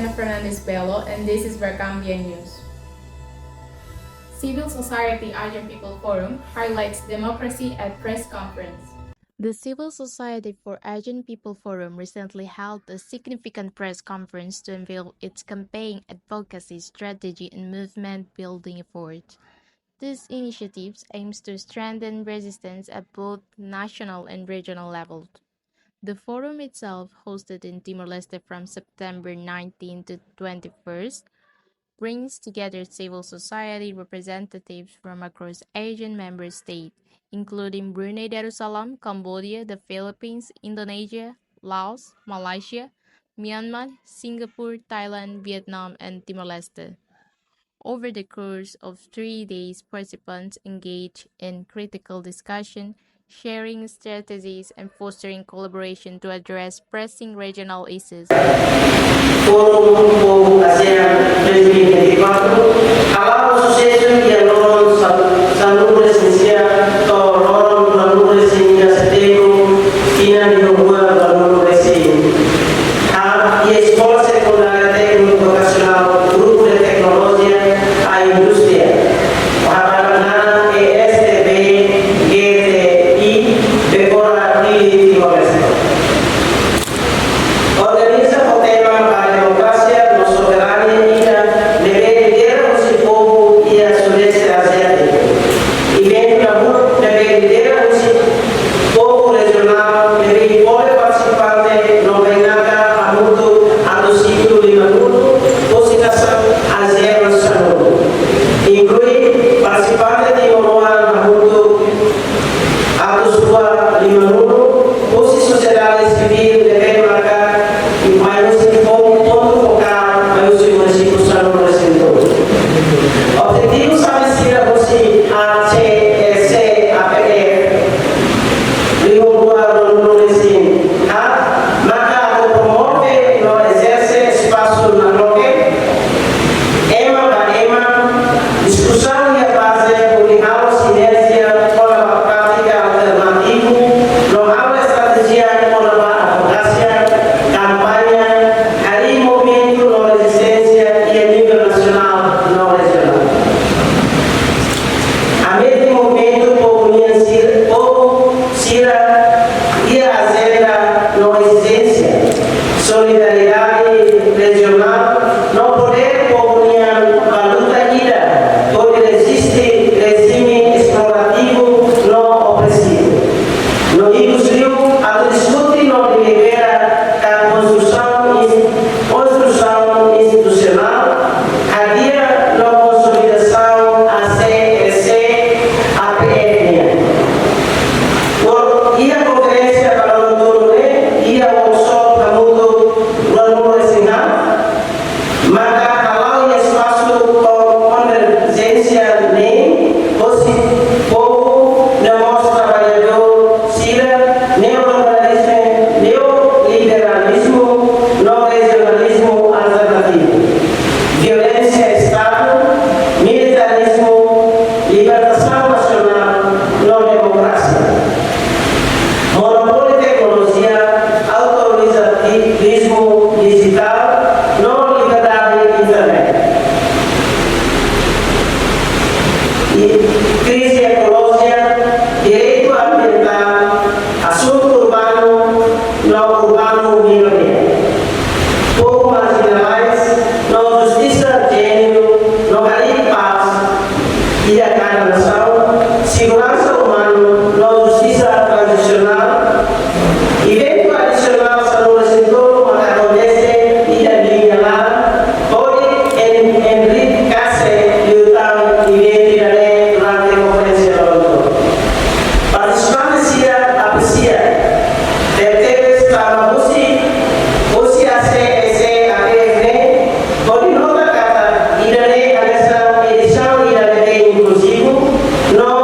Ana Fernandez Bello, and this is Recambia News. Civil Society Asian People Forum highlights democracy at press conference. The Civil Society for Asian People Forum recently held a significant press conference to unveil its campaign, advocacy, strategy, and movement-building efforts. This initiative aims to strengthen resistance at both national and regional levels. The forum itself, hosted in Timor-Leste from September 19 to 21st, brings together civil society representatives from across Asian member states, including Brunei Darussalam, Cambodia, the Philippines, Indonesia, Laos, Malaysia, Myanmar, Singapore, Thailand, Vietnam, and Timor-Leste. Over the course of 3 days, participants engage in critical discussion, sharing strategies, and fostering collaboration to address pressing regional issues. Forum ASEAN 2024 adalah sucesso que loro saludo essencial to loro lalu resinga setego fina di nuova lalu resin e escola secundária técnico vocacional grupo de tecnologia a indústria Habana ESTB GTI Decora di Timor-Leste organiza o tema para democracia, los soberanos y la liderança do povo e a Sudeste Asiático. Evento na rua deve liderança povo regional deve pode participante não vem nada a muito a do ciclo de Maduro ou citação ASEAN Sanudo. Inclui participante de Monoa na muito a do sua de Maduro ou se sociedade civil deve marcar mas se for ponto focal, mas o município está no recinto. Objetivo sabe se é você a CEC, APF, Rio no recinto, marca promove, não exerce espaço na bloque, EMA da EMA, discussão e a base publicar sinergia com a prática alternativa, não há estratégia com a advocacia, campanha, aí movimento não resistência e a nível nacional não regional. A mesmo movimento povo Sira e a agenda não resistência, solidariedade regional, não poder povo a luta ida, onde existe regime explorativo não opressivo. No indústrio, a discutir não libera a construção institucional, a dia na consolidação a CEC, a PF. E a conferência para o doutor e a workshop para o mundo regional, marca canal e espaço com convergência nem você povo não mostra trabalhador Sira neoliberalismo não regionalismo alternativo violência Estado militarismo libertação nacional não democracia monopólio de tecnologia autoritarismo digital não liberdade internet crise ecológica, direito ambiental, assunto urbano, não urbano minoria. Povo marginais, não justiça de gênero, não carinho paz e a cada nação, segurança humana, não justiça tradicional, evento adicional saúde setor, mas acontece e a linha lá, pode enriquecer e lutar e ver durante a conferência do autor. Participantes se aprecia, deve estar você a CEC, a PF, pode nota cada e darei a essa edição e darei inclusivo, não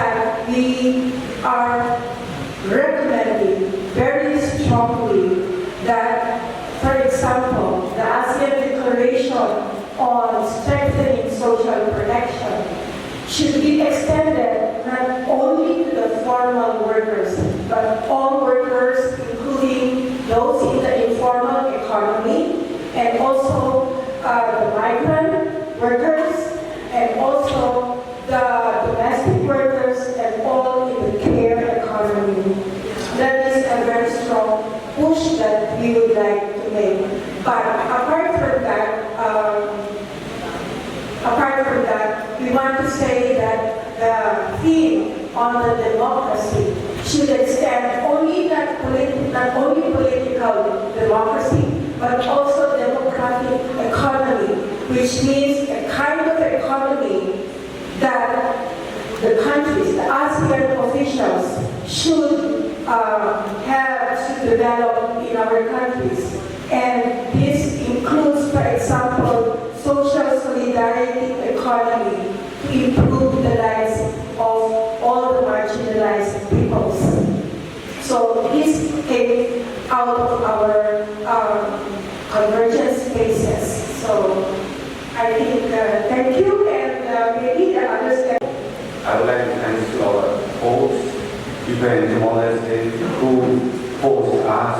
that we are recommending very strongly that, for example, the ASEAN Declaration on Strengthening Social Protection should be extended not only to the formal workers, but all workers, including those in the informal economy, and also the migrant workers, and also the domestic workers, and all in the care economy. That is a very strong push that we would like to make. But apart from that, we want to say that the theme on the democracy should extend not only political democracy, but also democratic economy, which means a kind of economy that the countries, the ASEAN officials should have to develop in our countries. And this includes, for example, social solidarity economy to improve the lives of all the marginalized peoples. So this came out of our convergence spaces. So I think, thank you, and maybe the others. I would like to thank to our hosts, people in Timor-Leste who forced us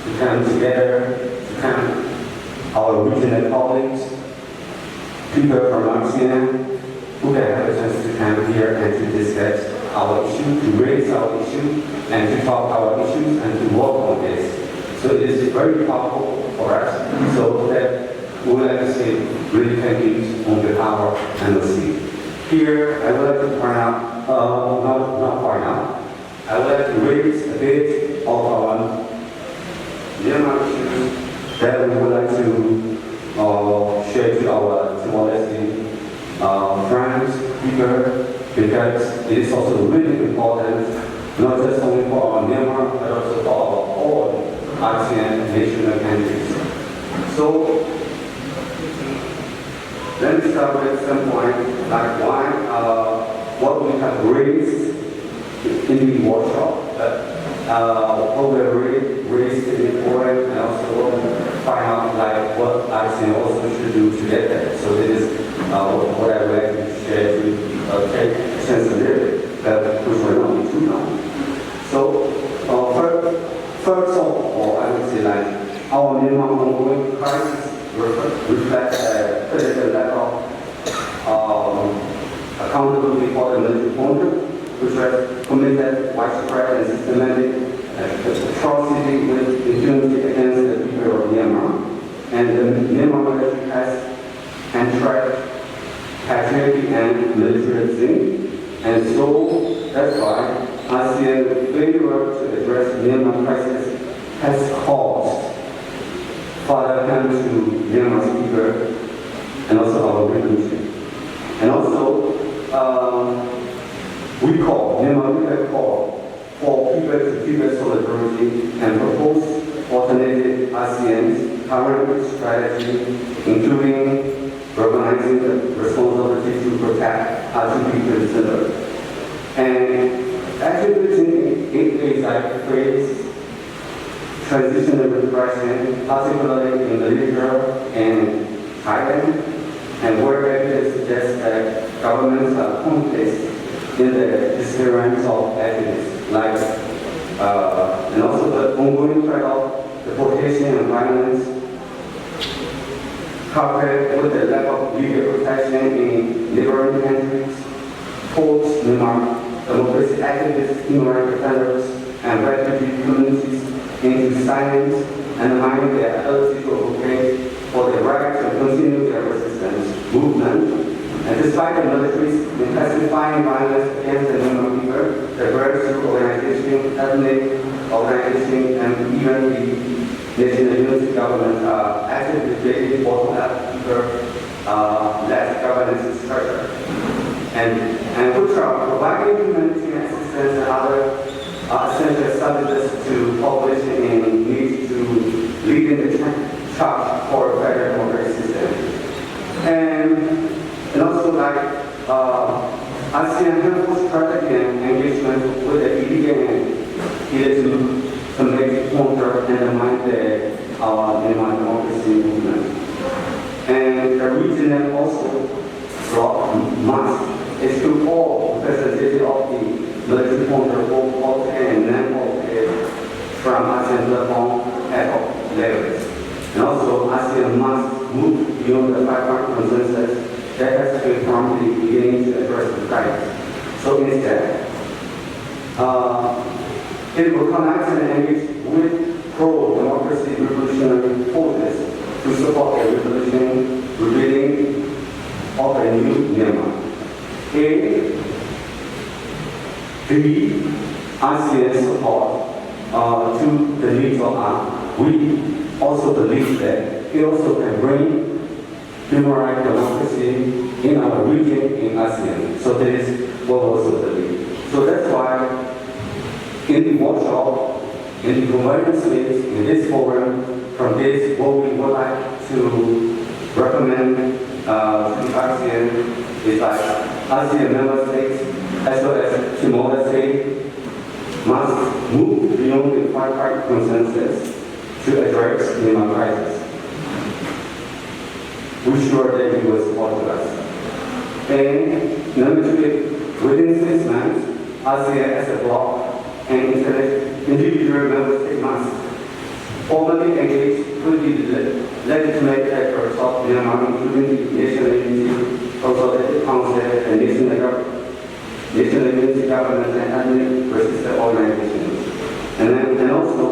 to come together, to come our regional colleagues, people from ASEAN who have a chance to come here and to discuss our issue, to raise our issue, and to talk our issues and to work on this. So it is very powerful for us. So that we would like to say really thank you on behalf of NOC. Here, I would like to point out, not point out, I would like to raise a bit of our Myanmar issues that we would like to share to our Timor-Leste friends, people, because it is also really important, not just only for our Myanmar, but also for our all ASEAN national countries. So, let me start with some point, like what we have raised in the workshop, what we have raised in the forum, and also find out like what ASEAN also should do to get there. So this is what I would like to share to take a sense of it, that which will not be too long. So first of all, I would say like our Myanmar ongoing crisis reflects a critical lack of accountability for the military junta, which has committed widespread and systematic atrocity with impunity against the people of Myanmar. And the Myanmar military has entrapped patriotic and militarism. And so that's why ASEAN failure to address Myanmar crisis has caused further harm to Myanmar's people and also our revolution. And also, Myanmar call for people to people solidarity and propose alternative ASEAN's current strategy, including recognizing the responsibility to protect other people's citizens. And attributing it like phrase transitional repression, particularly in Malaysia and Thailand, and where evidence suggests that governments are complicit in the disappearance of evidence, like, and also the ongoing threat of deportation and violence, coupled with the lack of legal protection in neighboring countries, forced Myanmar democracy activists, human rights defenders, and refugee communities into silence, undermining their ability to advocate for their right to continue their resistance movement. And despite the military's intensifying violence against the Myanmar people, the grassroots organization, ethnic organization, and even the national unity government are actively creating bottom-up people-led governance structure. And which are providing humanitarian assistance and other essential services to population in need to lead in the charge for a better democratic system. And also like ASEAN handles strategy and engagement with the EDA to make counter and undermine our Myanmar democracy movement. And the region also brought mass is to all representatives of the military counter, both okay and non-okay, from ASEAN platform at all levels. And also, ASEAN must move beyond the five-point consensus that has been promptly beginning to address the crisis. So instead, it will connect and engage with pro-democracy revolutionary forces to support a revolution revealing of a new Myanmar. A, the ASEAN support to the needs of ASEAN. We also believe that it also can bring human rights democracy in our region in ASEAN. So that is what we also believe. So that's why in the workshop, in the convergence space, in this forum, from this, what we would like to recommend to ASEAN is like ASEAN member states, as well as Timor-Leste, must move beyond the five-part consensus to address the Myanmar crisis. We're sure that you will support us. And number two, within 6 months, ASEAN as a bloc and individual member states must formally engage with the legitimate actors of Myanmar, including the National Unity Consultative Council and National Unity Government and administrative organizations. And also,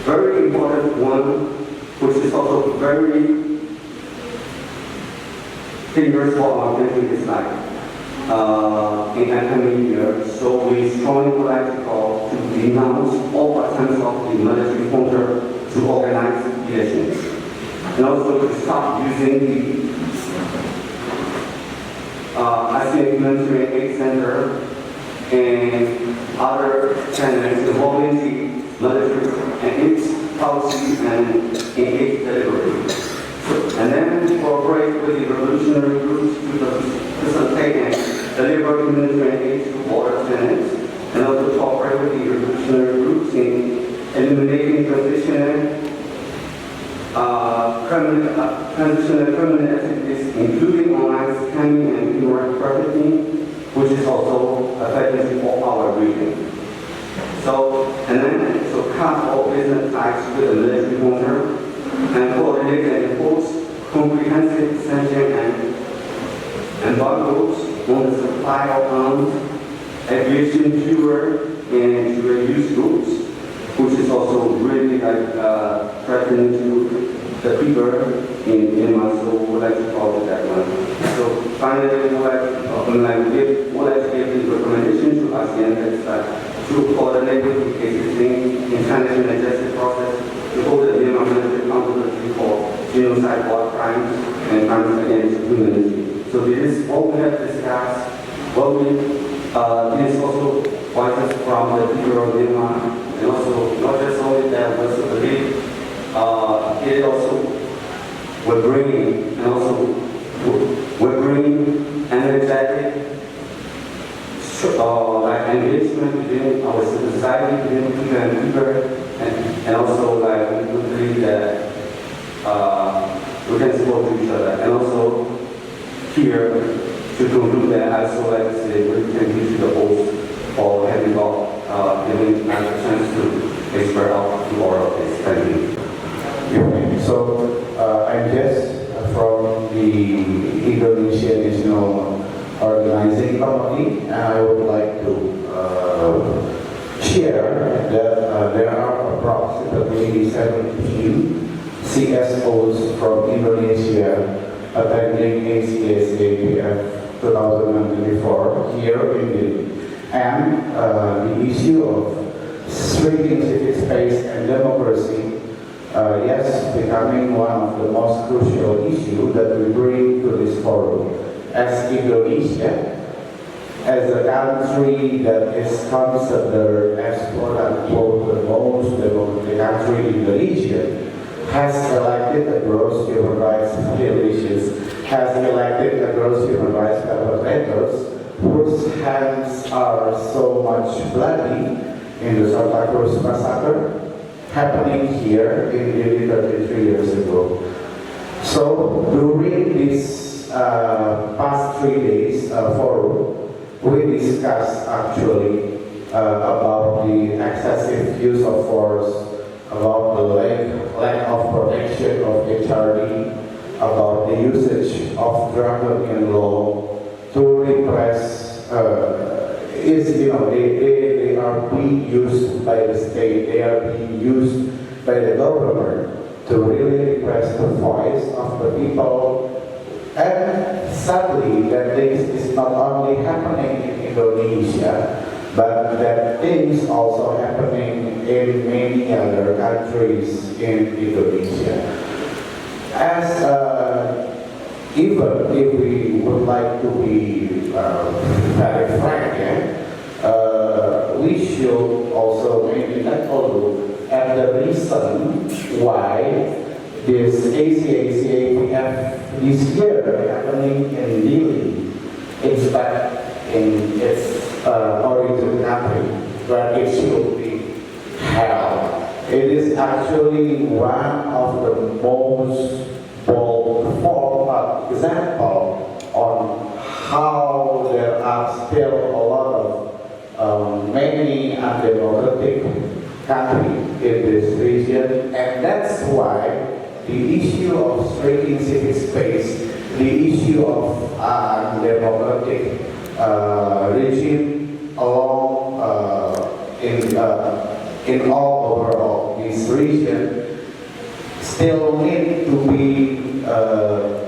very important one, which is also very dangerous for our country, is like in academic year. So we strongly would like to call to denounce all attempts of the military counter to organize elections, and also to stop using the ASEAN Humanitarian Aid Center and other channels involving the military and its policy and in its delivery. And then cooperate with the revolutionary groups to facilitate and deliver humanitarian aid to border tenants, and also cooperate with the revolutionary groups in eliminating transitional criminal activities, including online scamming and human rights trafficking, which is also affecting for our region. So, and then, cut all business ties with the military owner, and coordinate and enforce comprehensive sanction and embargoes on the supply of arms, aviation fuel, and dual-use goods, which is also really threatening to the people in Myanmar. So we would like to call it that one. So finally, we would like to give the recommendation to ASEAN that to coordinate with the existing international justice process to hold the Myanmar military accountability for genocide, war crimes, and crimes against humanity. So this is what we have discussed. This is also voices from the people of Myanmar, and also not just only that, but also believe it also will bring, and also will bring energetic engagement within our society, within people and people. And also, we believe that we can support each other. And also, here, to conclude that, I also like to say we can give the host for having giving us a chance to express out to all of this. Thank you. So, I'm Jess from the Indonesian National Organizing Committee, and I would like to share that there are approximately 17 CSOs from Indonesia attending ASEAN 2024 here in Delhi. And the issue of shrinking civic space and democracy, yes, becoming one of the most crucial issues that we bring to this forum. As Indonesia, as a country that is considered as quote-unquote the most democratic country in the region, has elected a gross human rights violations, has elected a gross human rights perpetrators, whose hands are so much bloody in the Santa Cruz massacre happening here in nearly 33 years ago. So during this past 3 days forum, we discussed actually about the excessive use of force, about the lack of protection of HRD, about the usage of draconian law to repress. They are being used by the state, they are being used by the government to really repress the voice of the people. And sadly, that this is not only happening in Indonesia, but that things also happening in many other countries in Indonesia. As even if we would like to be very frank, we should also maybe take a look at the reason why this ACACAPF this year happening in Delhi instead in its origin country where it should be held. It is actually one of the most bold form example on how there are still a lot of many undemocratic countries in this region, and that's why the issue of striking civic space, the issue of democratic regime along in all overall this region still need to be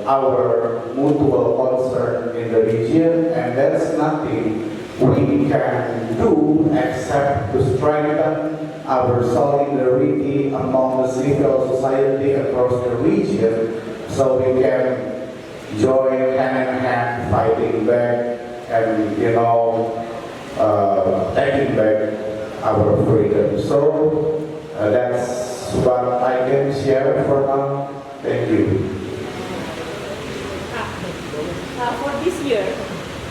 our mutual concern in the region, and that's nothing we can do except to strengthen our solidarity among the civil society across the region so we can join hand in hand fighting back and taking back our freedom. So that's what I can share for now. Thank you. For this year,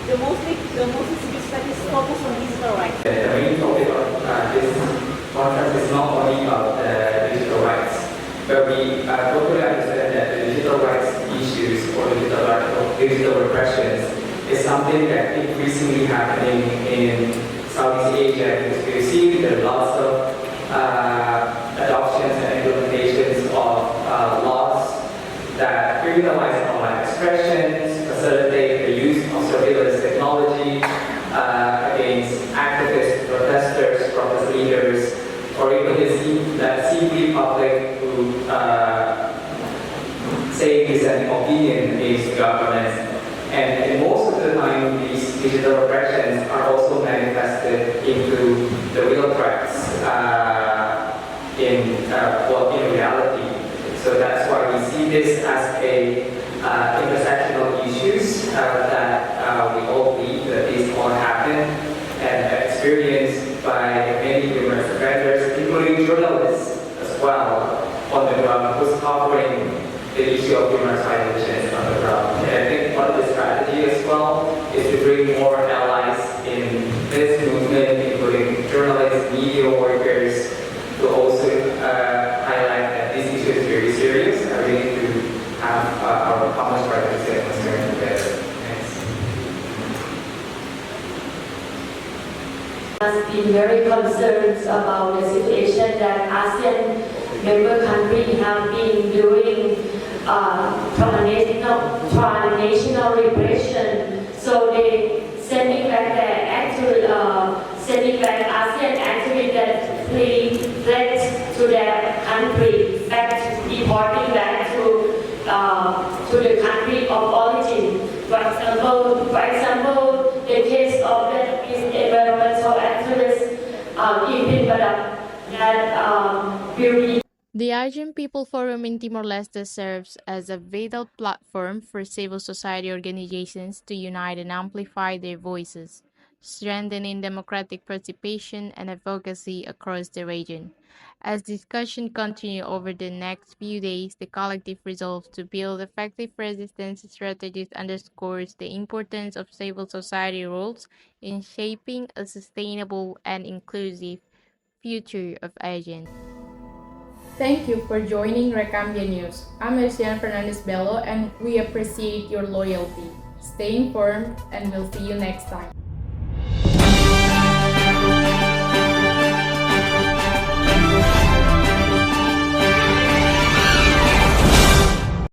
the most civil studies focus on digital rights. The main topic of this conference is not only about digital rights, but we totally understand that the digital rights issues or digital repressions is something that increasingly happening in Southeast Asia. Because we see there are lots of adoptions and implementations of laws that criminalize online expressions, facilitate the use of surveillance technology against activists, protesters, protest leaders, or even the simply public who say dissenting opinion against governments. And most of the time, these digital repressions are also manifested into the real threats in reality. So that's why we see this as a intersectional issues that we all believe that these all happen and experienced by many human rights defenders, including journalists as well, on the ground, who's covering the issue of human rights violations on the ground. And I think part of the strategy as well is to bring more allies in this movement, including journalists, media workers, to also highlight that this issue is very serious and we need to have our common strategies and concern together. Thanks. Has been very concerned about the situation that ASEAN member countries have been doing transnational repression. So they sending back ASEAN actually that fled to their country, deporting back to the country of origin. For example, the case of the environmental activist Ibn Badab that will be. The Asian People Forum in Timor-Leste serves as a vital platform for civil society organizations to unite and amplify their voices. strengthening democratic participation and advocacy across the region. As discussion continue over the next few days, the collective resolve to build effective resistance strategies underscores the importance of civil society roles in shaping a sustainable and inclusive future of ASEAN. Thank you for joining Recambia News. I'm Luciana Fernandez Bello and we appreciate your loyalty. Stay informed and we'll see you next time.